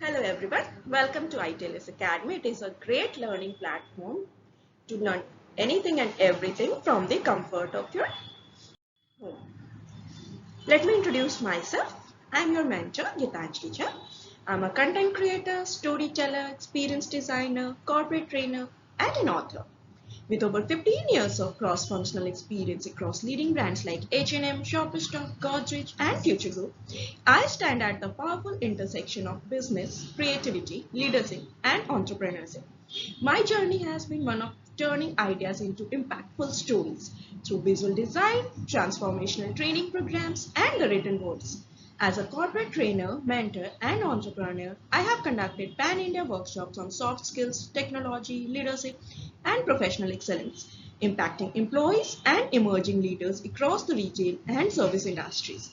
Hello everyone, welcome to ITLS Academy. It is a great learning platform to learn anything and everything from the comfort of your home. Let me introduce myself. I am your mentor, Gitanjali Jha. I am a content creator, storyteller, experience designer, corporate trainer, and an author. With over 15 years of cross-functional experience across leading brands like H&M, Shoppers Stop, Godrej, and Future Group, I stand at the powerful intersection of business, creativity, leadership, and entrepreneurship. My journey has been one of turning ideas into impactful stories through visual design, transformational training programs, and the written words. As a corporate trainer, mentor, and entrepreneur, I have conducted pan India workshops on soft skills, technology, leadership, and professional excellence, impacting employees and emerging leaders across the retail and service industries.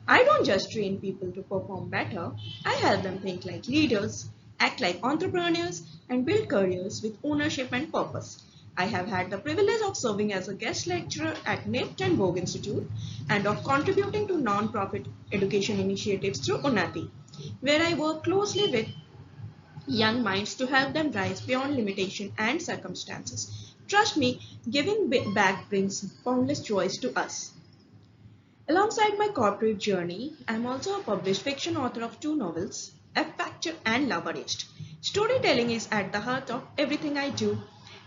I don't just train people to perform better, I help them think like leaders, act like entrepreneurs, and build careers with ownership and purpose. I have had the privilege of serving as a guest lecturer at NIFT and Vogue Institute and of contributing to non-profit education initiatives through Unnati, where I work closely with young minds to help them rise beyond limitation and circumstances. Trust me, giving back brings boundless joys to us. Alongside my corporate journey, I am also a published fiction author of two novels, F Factor and Love Arranged. Storytelling is at the heart of everything I do.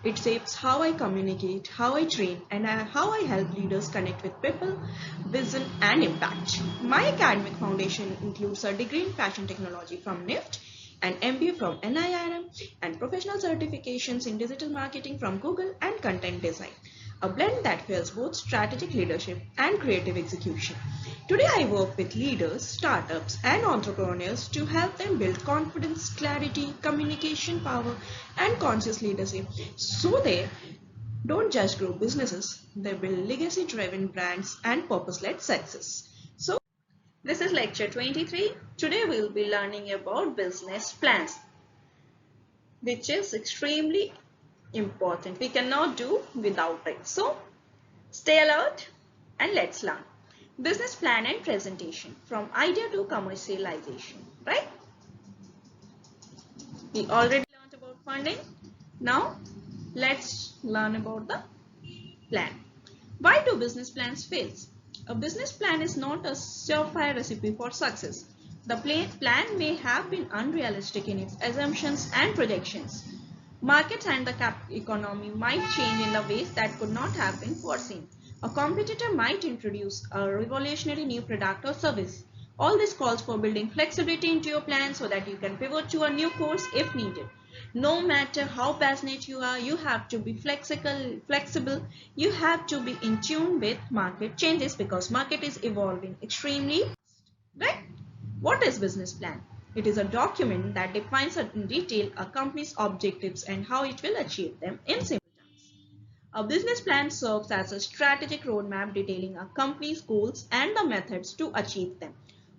It shapes how I communicate, how I train, and how I help leaders connect with people, vision, and impact. My academic foundation includes a degree in fashion technology from NIFT, an MBA from NIRM, and professional certifications in digital marketing from Google and content design, a blend that fuels both strategic leadership and creative execution. Today, I work with leaders, startups, and entrepreneurs to help them build confidence, clarity, communication power, and conscious leadership so they don't just grow businesses, they build legacy driven brands and purpose led success. So, this is lecture 23. Today, we'll be learning about business plans, which is extremely important. We cannot do without it. So, stay alert and let's learn. Business plan and presentation from idea to commercialization, right? We already learned about funding. Now, let's learn about the plan. Why do business plans fail? A business plan is not a surefire recipe for success. The plan may have been unrealistic in its assumptions and projections. Markets and the economy might change in the ways that could not have been foreseen. A competitor might introduce a revolutionary new product or service. All this calls for building flexibility into your plan so that you can pivot to a new course if needed. No matter how passionate you are, you have to be flexible. You have to be in tune with market changes because market is evolving extremely fast, right? What is business plan? It is a document that defines in detail a company's objectives and how it will achieve them in simple terms. A business plan serves as a strategic roadmap detailing a company's goals and the methods to achieve them.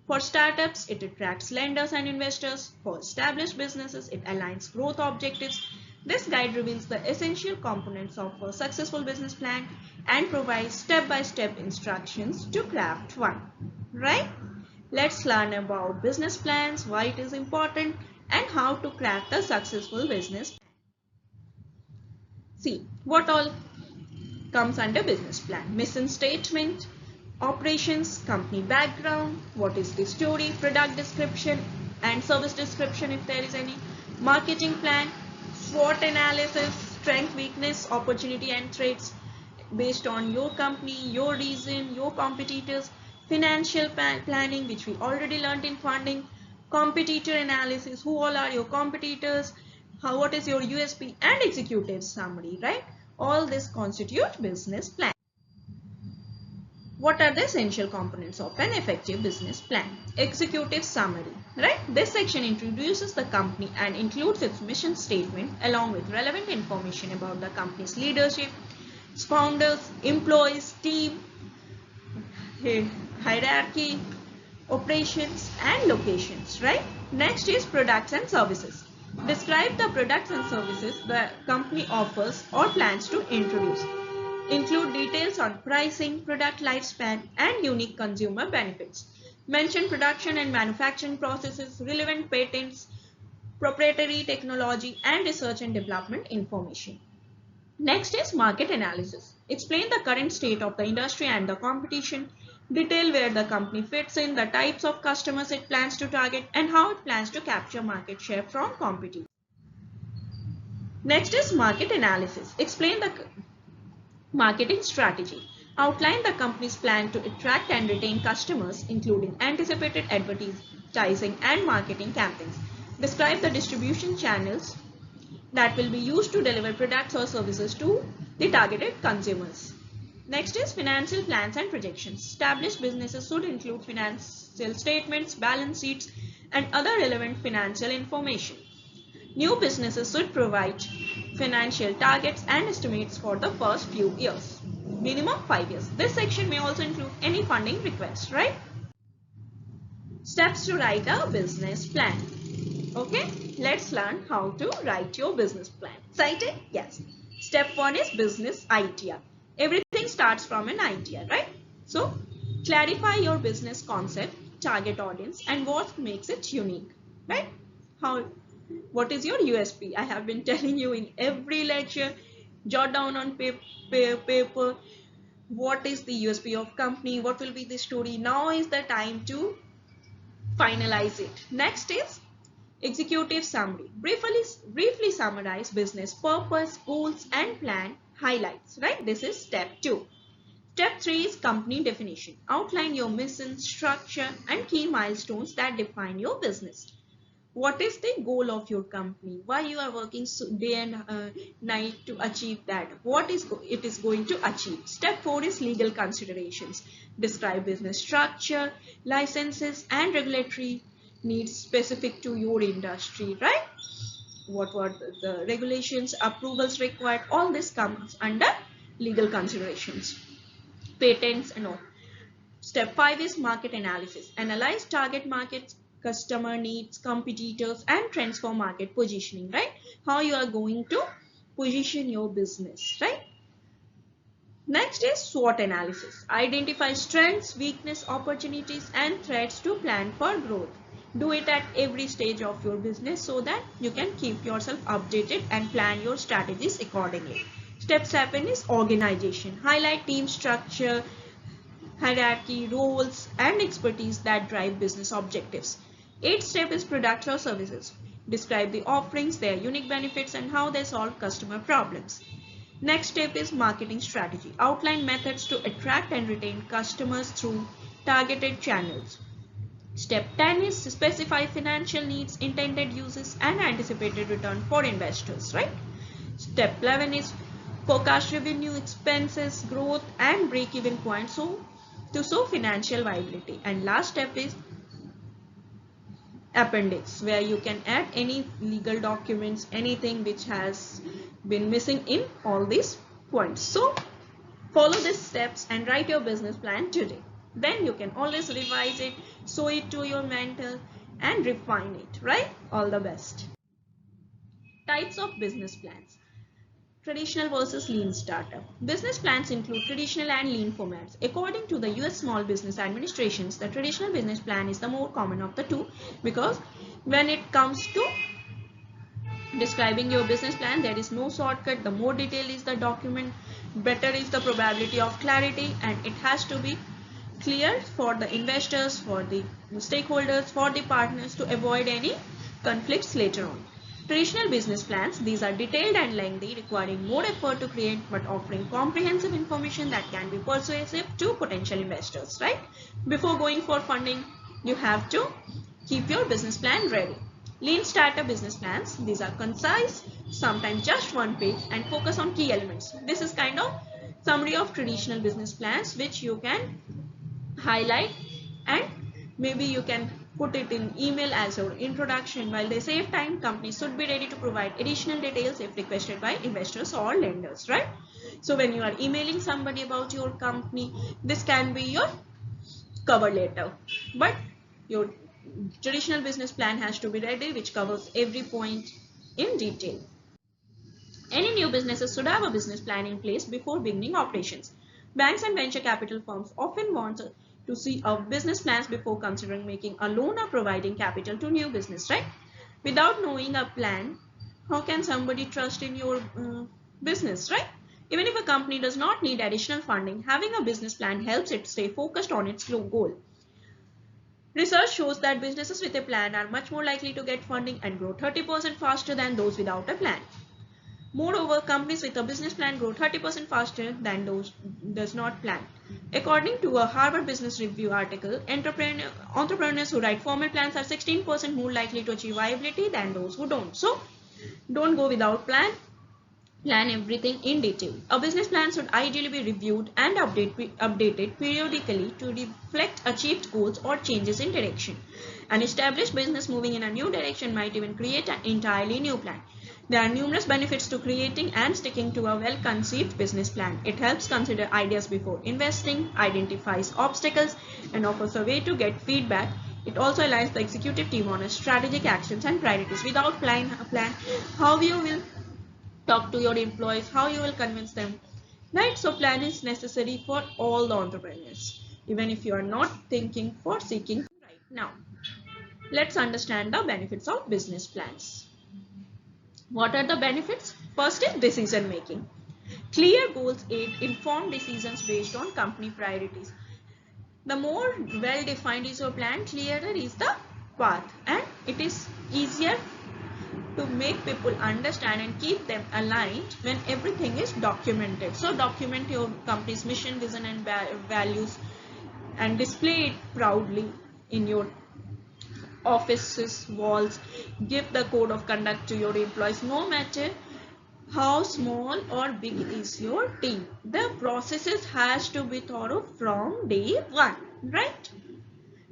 For startups, it attracts lenders and investors. For established businesses, it aligns growth objectives. This guide reveals the essential components of a successful business plan and provides step-by-step instructions to craft one. Right? Let's learn about business plans, why it is important, and how to craft a successful business. See, what all comes under business plan: mission statement, operations, company background, what is the story, product description and service description if there is any, marketing plan, SWOT analysis, strength, weakness, opportunity and threats based on your company, your region, your competitors, financial planning, which we already learned in funding, competitor analysis, who all are your competitors, what is your USP, and executive summary, right? All this constitute business plan. What are the essential components of an effective business plan? Executive summary, right? This section introduces the company and includes its mission statement along with relevant information about the company's leadership, its founders, employees, team, hierarchy, operations, and locations, right? Next is products and services. Describe the products and services the company offers or plans to introduce. Include details on pricing, product lifespan, and unique consumer benefits. Mention production and manufacturing processes, relevant patents, proprietary technology, and research and development information. Next is market analysis. Explain the current state of the industry and the competition. Detail where the company fits in, the types of customers it plans to target, and how it plans to capture market share from competitors. Next is market analysis. Explain the marketing strategy. Outline the company's plan to attract and retain customers, including anticipated advertising and marketing campaigns. Describe the distribution channels that will be used to deliver products or services to the targeted consumers. Next is financial plans and projections. Established businesses should include financial statements, balance sheets, and other relevant financial information. New businesses should provide financial targets and estimates for the first few years, minimum 5 years. This section may also include any funding requests, right? Steps to write a business plan. Okay, let's learn how to write your business plan. Excited? Yes. Step 1 is business idea. Everything starts from an idea, right? So, clarify your business concept, target audience, and what makes it unique, right? What is your USP? I have been telling you in every lecture. Jot down on paper what is the USP of company, what will be the story. Now is the time to finalize it. Next is executive summary. Briefly summarize business purpose, goals, and plan highlights, right? This is step 2. Step 3 is company definition. Outline your mission, structure, and key milestones that define your business. What is the goal of your company? Why you are working day and night to achieve that? What is it is going to achieve? Step 4 is legal considerations. Describe business structure, licenses, and regulatory needs specific to your industry, right? What were the regulations, approvals required? All this comes under legal considerations, patents and all. Step 5 is market analysis. Analyze target markets, customer needs, competitors, and trends for market positioning, right? How you are going to position your business, right? Next is SWOT analysis. Identify strengths, weakness, opportunities, and threats to plan for growth. Do it at every stage of your business so that you can keep yourself updated and plan your strategies accordingly. Step 7 is organization. Highlight team structure, hierarchy, roles, and expertise that drive business objectives. 8th step is products or services. Describe the offerings, their unique benefits, and how they solve customer problems. Next step is marketing strategy. Outline methods to attract and retain customers through targeted channels. Step 10 is to specify financial needs, intended uses, and anticipated return for investors, right? Step 11 is forecast revenue, expenses, growth, and break-even points to show financial viability. And last step is appendix, where you can add any legal documents, anything which has been missing in all these points. So follow these steps and write your business plan today. Then you can always revise it, show it to your mentor, and refine it, right? All the best. Types of business plans. Traditional versus lean startup. Business plans include traditional and lean formats. According to the US Small Business Administrations, the traditional business plan is the more common of the two, because when it comes to describing your business plan, there is no shortcut. The more detailed is the document, better is the probability of clarity, and it has to be clear for the investors, for the stakeholders, for the partners, to avoid any conflicts later on. Traditional business plans, these are detailed and lengthy, requiring more effort to create but offering comprehensive information that can be persuasive to potential investors, right? Before going for funding, you have to keep your business plan ready. Lean startup business plans, these are concise, sometimes just one page, and focus on key elements. This is kind of summary of traditional business plans which you can highlight, and maybe you can put it in email as your introduction. While they save time, companies should be ready to provide additional details if requested by investors or lenders, right? So when you are emailing somebody about your company, this can be your cover letter, but your traditional business plan has to be ready, which covers every point in detail. Any new businesses should have a business plan in place before beginning operations. Banks and venture capital firms often want to see a business plans before considering making a loan or providing capital to new business, right? Without knowing a plan, how can somebody trust in your business, right? Even if a company does not need additional funding, having a business plan helps it stay focused on its goal. Research shows that businesses with a plan are much more likely to get funding and grow 30% faster than those without a plan. Moreover, companies with a business plan grow 30% faster than those does not plan. According to a Harvard Business Review article, entrepreneurs who write formal plans are 16% more likely to achieve viability than those who don't. So, don't go without plan. Plan everything in detail. A business plan should ideally be reviewed and updated periodically to reflect achieved goals or changes in direction. An established business moving in a new direction might even create an entirely new plan. There are numerous benefits to creating and sticking to a well-conceived business plan. It helps consider ideas before investing, identifies obstacles, and offers a way to get feedback. It also aligns the executive team on strategic actions and priorities. Without plan, how you will talk to your employees, how you will convince them, right? So plan is necessary for all the entrepreneurs, even if you are not thinking for seeking right now. Let's understand the benefits of business plans. What are the benefits? First is decision making. Clear goals aid informed decisions based on company priorities. The more well defined is your plan, clearer is the path, and it is easier to make people understand and keep them aligned when everything is documented. So document your company's mission, vision and values and display it proudly in your offices walls. Give the code of conduct to your employees, no matter how small or big is your team. The processes has to be thorough from day one, right?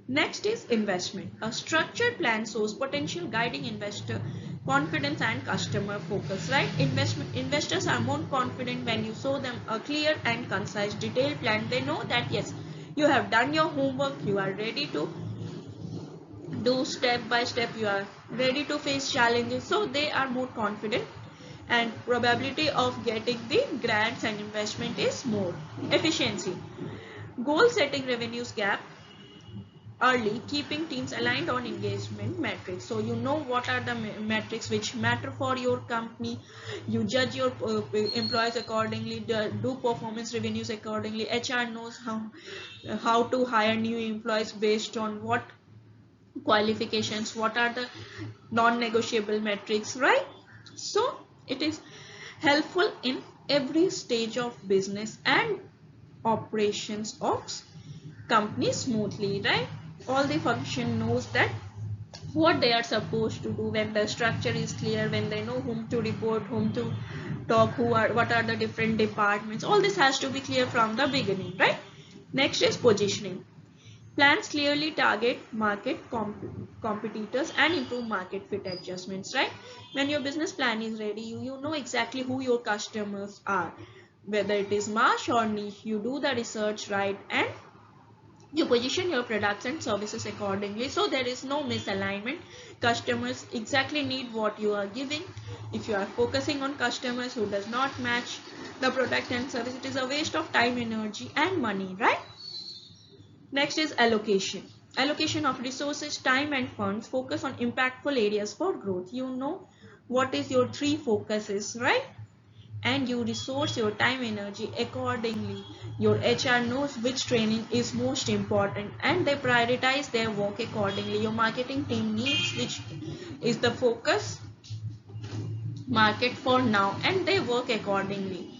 Next is investment. A structured plan shows potential, guiding investor confidence and customer focus, right? Investors are more confident when you show them a clear and concise detailed plan. They know that yes, you have done your homework, you are ready to do step by step, you are ready to face challenges. So they are more confident and probability of getting the grants and investment is more. Efficiency. Goal setting revenues gap early, keeping teams aligned on engagement metrics. So you know what are the metrics which matter for your company. You judge your employees accordingly, do performance revenues accordingly. HR knows how to hire new employees based on what qualifications, what are the non-negotiable metrics, right? So it is helpful in every stage of business and operations of company smoothly, right? All the function knows that what they are supposed to do when the structure is clear, when they know whom to report, whom to talk, what are the different departments. All this has to be clear from the beginning, right? Next is positioning. Plans clearly target market competitors and improve market fit adjustments, right? When your business plan is ready, you know exactly who your customers are, whether it is mass or niche. You do the research right and you position your products and services accordingly, so there is no misalignment. Customers exactly need what you are giving. If you are focusing on customers who does not match the product and service, it is a waste of time, energy and money, right? Next is allocation. Allocation of resources, time and funds. Focus on impactful areas for growth. You know what is your three focuses, right? And you resource your time energy accordingly. Your HR knows which training is most important and they prioritize their work accordingly. Your marketing team needs which is the focus market for now and they work accordingly.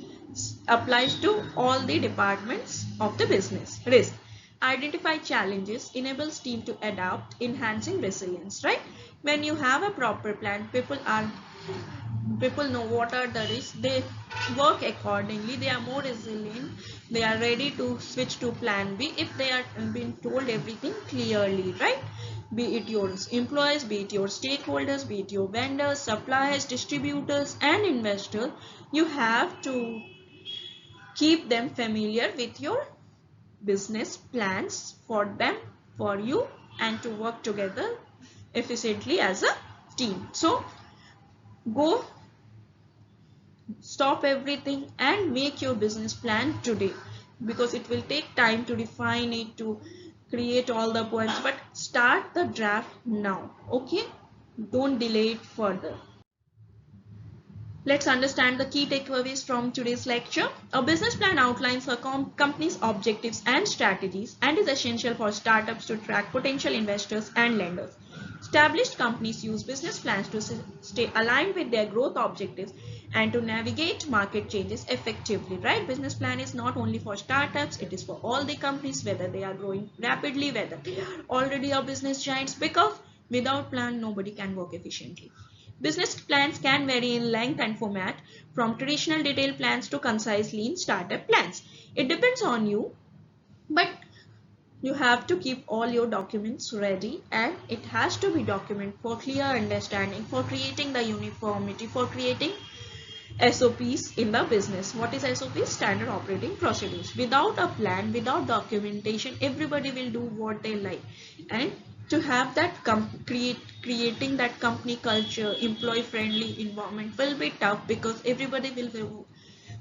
Applies to all the departments of the business. Risk. Identify challenges, enables team to adapt, enhancing resilience, right? When you have a proper plan, people know what are the risks, they work accordingly, they are more resilient, they are ready to switch to plan B if they are being told everything clearly, right? Be it your employees, be it your stakeholders, be it your vendors, suppliers, distributors and investors, you have to keep them familiar with your business plans for them, for you, and to work together efficiently as a team. So go stop everything and make your business plan today, because it will take time to refine it, to create all the points, but start the draft now. Okay, Don't delay it further. Let's understand the key takeaways from today's lecture. A business plan outlines a company's objectives and strategies and is essential for startups to track potential investors and lenders. Established companies use business plans to stay aligned with their growth objectives and to navigate market changes effectively, right? Business plan is not only for startups, it is for all the companies, whether they are growing rapidly, whether they are already a business giants, because without plan, nobody can work efficiently. Business plans can vary in length and format, from traditional detailed plans to concise lean startup plans. It depends on you, but you have to keep all your documents ready, and it has to be documented for clear understanding, for creating the uniformity, for creating SOPs in the business. What is SOPs? Standard operating procedures. Without a plan, without documentation, everybody will do what they like. And to have that creating that company culture, employee friendly environment will be tough, because everybody will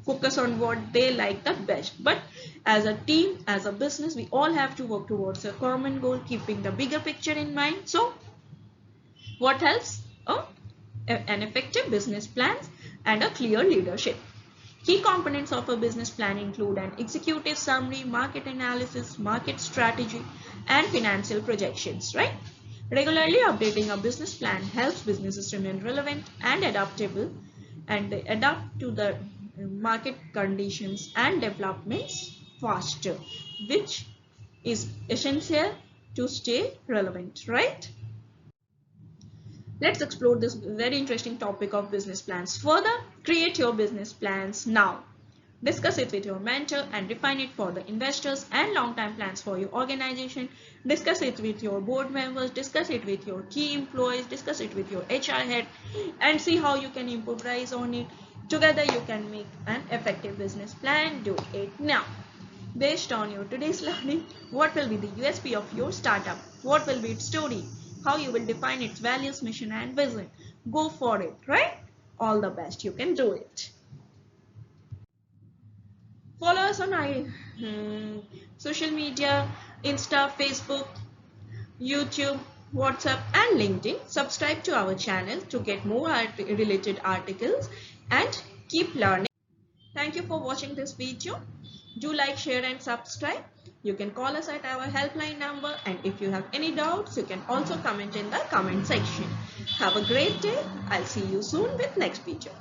focus on what they like the best. But as a team, as a business, we all have to work towards a common goal, keeping the bigger picture in mind. So what helps? An effective business plan and a clear leadership. Key components of a business plan include an executive summary, market analysis, market strategy, and financial projections, right? Regularly updating a business plan helps businesses remain relevant and adaptable, and they adapt to the market conditions and developments faster, which is essential to stay relevant, right? Let's explore this very interesting topic of business plans further. Create your business plans now. Discuss it with your mentor and refine it for the investors and long-term plans for your organization. Discuss it with your board members, discuss it with your key employees, discuss it with your HR head, and see how you can improvise on it. Together you can make an effective business plan. Do it now. Based on your today's learning, what will be the USP of your startup? What will be its story? How you will define its values, mission, and vision? Go for it, right? All the best. You can do it. Follow us on social media, Insta, Facebook, YouTube, WhatsApp, and LinkedIn. Subscribe to our channel to get more related articles and keep learning. Thank you for watching this video. Do like, share, and subscribe. You can call us at our helpline number, and if you have any doubts, you can also comment in the comment section. Have a great day. I'll see you soon with next video.